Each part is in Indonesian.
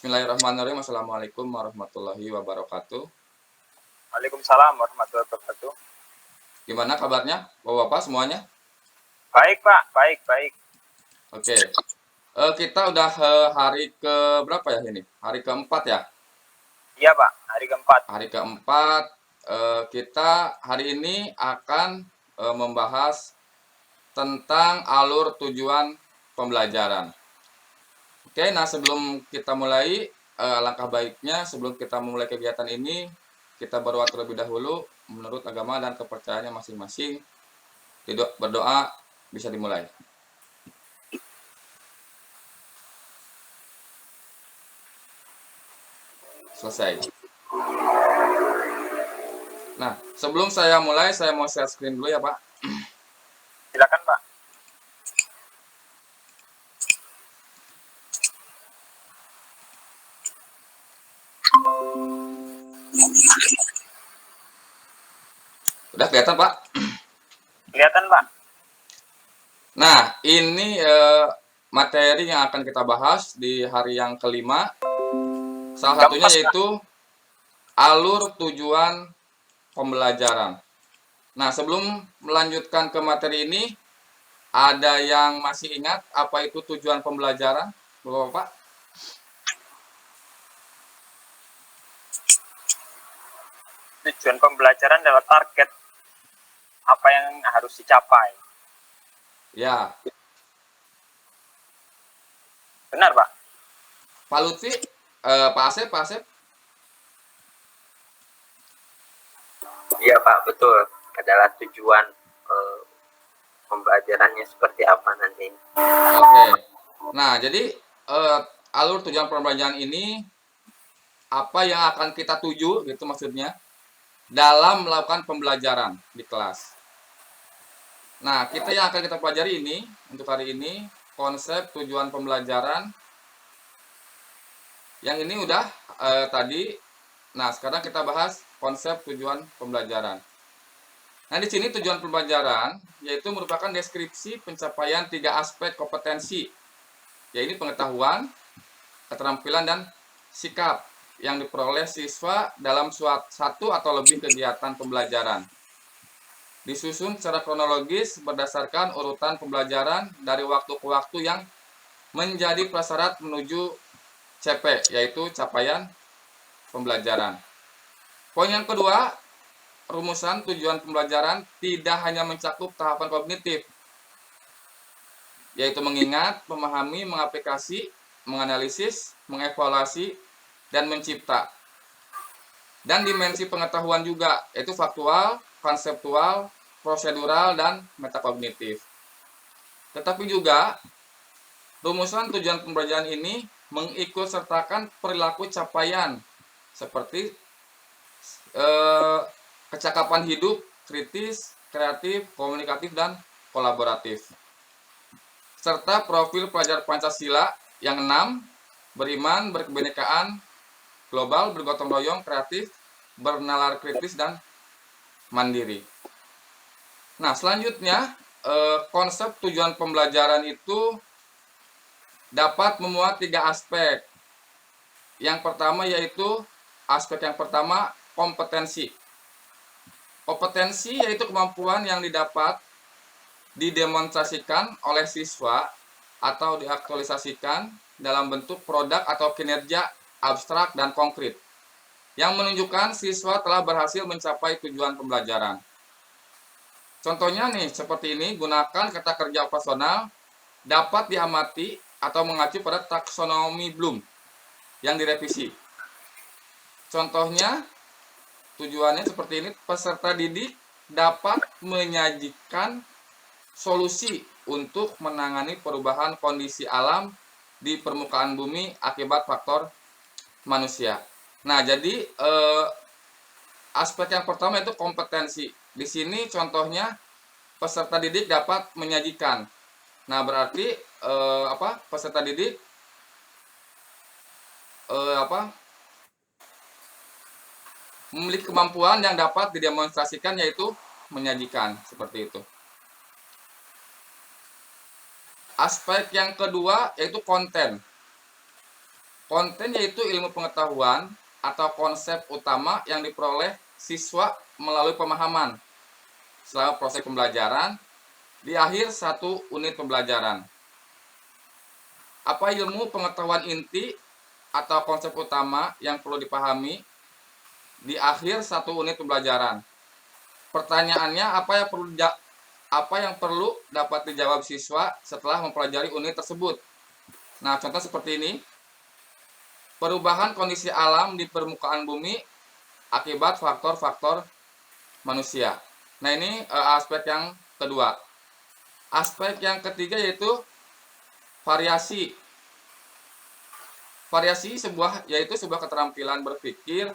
Bismillahirrahmanirrahim. Assalamualaikum warahmatullahi wabarakatuh. Waalaikumsalam warahmatullahi wabarakatuh. Gimana kabarnya, Bapak-bapak semuanya? Baik, Pak. Baik. Oke. Kita udah hari ke berapa ya ini? Hari keempat ya? Iya, Pak. Hari keempat. Hari keempat. Kita hari ini akan membahas tentang alur tujuan pembelajaran. Oke, nah sebelum kita mulai, alangkah baiknya sebelum kita memulai kegiatan ini, kita berdoa terlebih dahulu menurut agama dan kepercayaannya masing-masing. Berdoa bisa dimulai. Selesai. Nah, sebelum saya mulai, saya mau share screen dulu ya, Pak. Silakan, Pak. Udah kelihatan, Pak? Kelihatan, Pak. Nah, ini materi yang akan kita bahas di hari yang kelima. Salah satunya yaitu alur tujuan pembelajaran. Nah, sebelum melanjutkan ke materi ini, ada yang masih ingat apa itu tujuan pembelajaran, Bapak-bapak? Tujuan pembelajaran adalah target apa yang harus dicapai. Ya. Benar, Pak? Pak Lutfi, Pak Asep. Iya, Pak, betul. Adalah tujuan pembelajarannya seperti apa nanti. Oke. Nah, jadi alur tujuan pembelajaran ini apa yang akan kita tuju gitu maksudnya dalam melakukan pembelajaran di kelas. Nah, yang akan kita pelajari ini untuk hari ini konsep tujuan pembelajaran. Yang ini udah tadi. Nah, sekarang kita bahas konsep tujuan pembelajaran. Nah, di sini tujuan pembelajaran yaitu merupakan deskripsi pencapaian 3 aspek kompetensi, yaitu pengetahuan, keterampilan, dan sikap yang diperoleh siswa dalam satu atau lebih kegiatan pembelajaran. Disusun secara kronologis berdasarkan urutan pembelajaran dari waktu ke waktu yang menjadi prasyarat menuju CP, yaitu capaian pembelajaran. Poin yang kedua, rumusan tujuan pembelajaran tidak hanya mencakup tahapan kognitif, yaitu mengingat, memahami, mengaplikasi, menganalisis, mengevaluasi, dan mencipta. Dan dimensi pengetahuan juga, yaitu faktual, konseptual, prosedural, dan metakognitif. Tetapi juga, rumusan tujuan pembelajaran ini mengikut sertakan perilaku capaian, seperti kecakapan hidup, kritis, kreatif, komunikatif, dan kolaboratif. Serta profil pelajar Pancasila yang 6, beriman, berkebinekaan, global, bergotong royong, kreatif, bernalar kritis, dan mandiri. Nah, selanjutnya konsep tujuan pembelajaran itu dapat memuat 3 aspek. Yang pertama yaitu aspek yang pertama, kompetensi. Kompetensi yaitu kemampuan yang didapat didemonstrasikan oleh siswa atau diaktualisasikan dalam bentuk produk atau kinerja abstrak dan konkret yang menunjukkan siswa telah berhasil mencapai tujuan pembelajaran. Contohnya nih, seperti ini, gunakan kata kerja operasional dapat diamati atau mengacu pada taksonomi Bloom yang direvisi. Contohnya, tujuannya seperti ini, peserta didik dapat menyajikan solusi untuk menangani perubahan kondisi alam di permukaan bumi akibat faktor manusia. Nah, jadi aspek yang pertama itu kompetensi. Di sini contohnya peserta didik dapat menyajikan. Nah, berarti peserta didik memiliki kemampuan yang dapat didemonstrasikan yaitu menyajikan, seperti itu. Aspek yang kedua yaitu konten. Konten yaitu ilmu pengetahuan atau konsep utama yang diperoleh siswa melalui pemahaman selama proses pembelajaran di akhir satu unit pembelajaran. Apa ilmu pengetahuan inti atau konsep utama yang perlu dipahami di akhir satu unit pembelajaran? Pertanyaannya, apa yang perlu dapat dijawab siswa setelah mempelajari unit tersebut? Nah, contoh seperti ini. Perubahan kondisi alam di permukaan bumi akibat faktor-faktor manusia. Nah, ini aspek yang kedua. Aspek yang ketiga yaitu variasi. Variasi yaitu sebuah keterampilan berpikir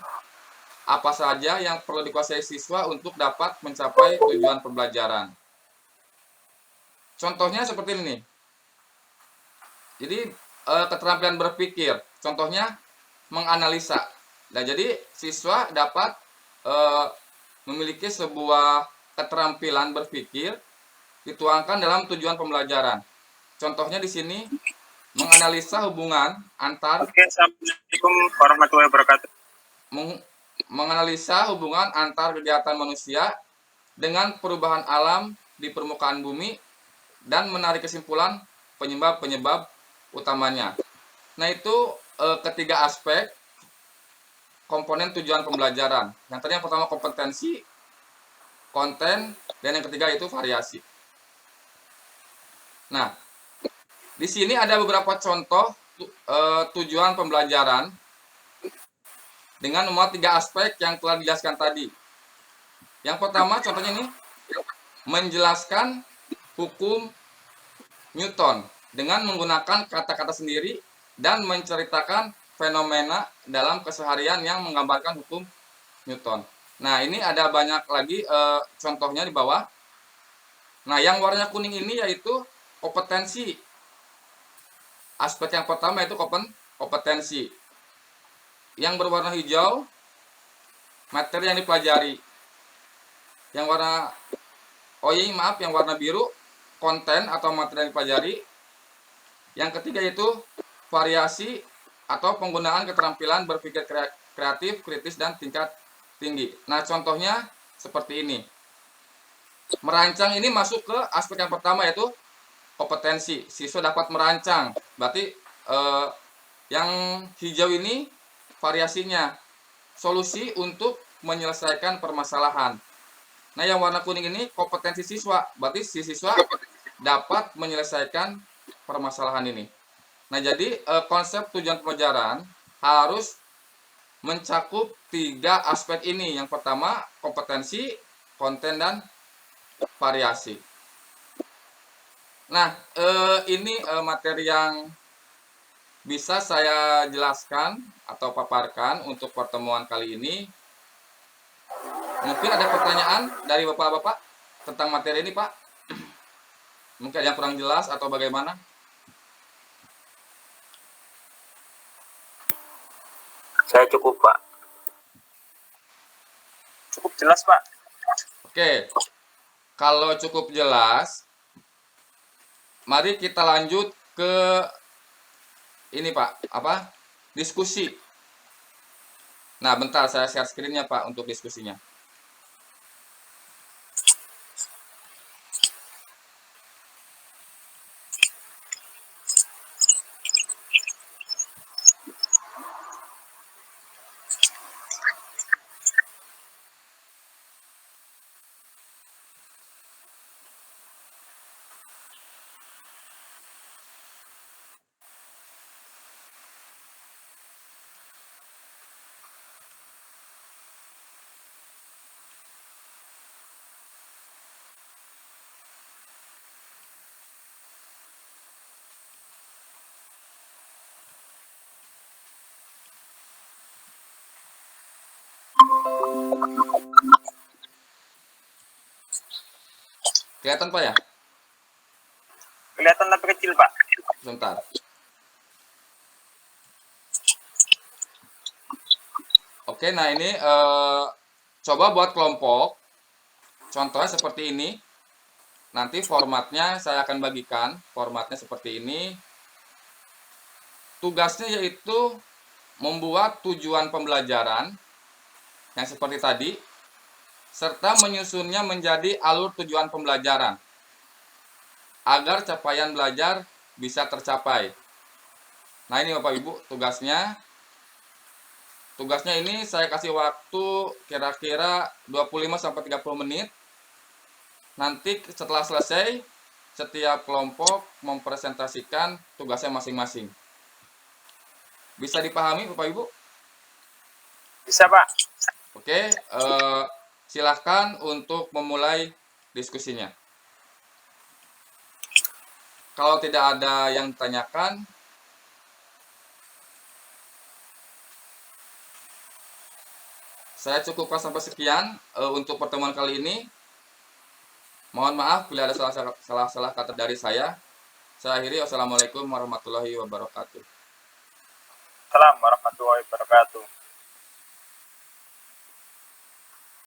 apa saja yang perlu dikuasai siswa untuk dapat mencapai tujuan pembelajaran. Contohnya seperti ini. Jadi keterampilan berpikir, contohnya menganalisa. Nah, jadi siswa dapat memiliki sebuah keterampilan berpikir dituangkan dalam tujuan pembelajaran. Contohnya di sini menganalisa hubungan antar Oke, Assalamualaikum warahmatullahi wabarakatuh. menganalisa hubungan antar kegiatan manusia dengan perubahan alam di permukaan bumi dan menarik kesimpulan penyebab-penyebab utamanya. Nah, itu ketiga aspek komponen tujuan pembelajaran. Yang tadi yang pertama kompetensi, konten, dan yang ketiga itu variasi. Nah, di sini ada beberapa contoh tujuan pembelajaran dengan memuat 3 aspek yang telah dijelaskan tadi. Yang pertama contohnya ini menjelaskan hukum Newton dengan menggunakan kata-kata sendiri dan menceritakan fenomena dalam keseharian yang menggambarkan hukum Newton. Nah, ini ada banyak lagi contohnya di bawah. Nah, yang warna kuning ini yaitu kompetensi. Aspek yang pertama yaitu kompetensi. Yang berwarna hijau materi yang dipelajari. Yang warna yang warna biru konten atau materi yang dipelajari. Yang ketiga yaitu variasi atau penggunaan keterampilan berpikir kreatif, kritis, dan tingkat tinggi. Nah, contohnya seperti ini. Merancang ini masuk ke aspek yang pertama yaitu kompetensi. Siswa dapat merancang. Berarti yang hijau ini variasinya. Solusi untuk menyelesaikan permasalahan. Nah, yang warna kuning ini kompetensi siswa. Berarti si siswa dapat menyelesaikan permasalahan ini. Nah, jadi konsep tujuan pembelajaran harus mencakup 3 aspek ini. Yang pertama, kompetensi, konten, dan variasi. Nah, ini materi yang bisa saya jelaskan atau paparkan untuk pertemuan kali ini. Mungkin ada pertanyaan dari Bapak-Bapak tentang materi ini, Pak? Mungkin ada yang kurang jelas atau bagaimana? Saya cukup, Pak. Cukup jelas, Pak. Oke. Kalau cukup jelas, mari kita lanjut ke ini, Pak. Diskusi. Nah, bentar saya share screen-nya, Pak, untuk diskusinya. Kelihatan, Pak, ya? Kelihatan tapi kecil, Pak. Sebentar. Oke, nah ini coba buat kelompok. Contohnya seperti ini. Nanti formatnya saya akan bagikan. Formatnya seperti ini. Tugasnya yaitu membuat tujuan pembelajaran yang seperti tadi, serta menyusunnya menjadi alur tujuan pembelajaran agar capaian belajar bisa tercapai. Nah, ini Bapak Ibu tugasnya. Tugasnya ini saya kasih waktu kira-kira 25-30 menit. Nanti setelah selesai, setiap kelompok mempresentasikan tugasnya masing-masing. Bisa dipahami Bapak Ibu? Bisa, Pak. Oke, silahkan untuk memulai diskusinya. Kalau tidak ada yang ditanyakan, saya cukupkan sampai sekian untuk pertemuan kali ini. Mohon maaf bila ada salah kata dari saya. Saya akhiri. Wassalamualaikum warahmatullahi wabarakatuh. Assalamualaikum warahmatullahi wabarakatuh.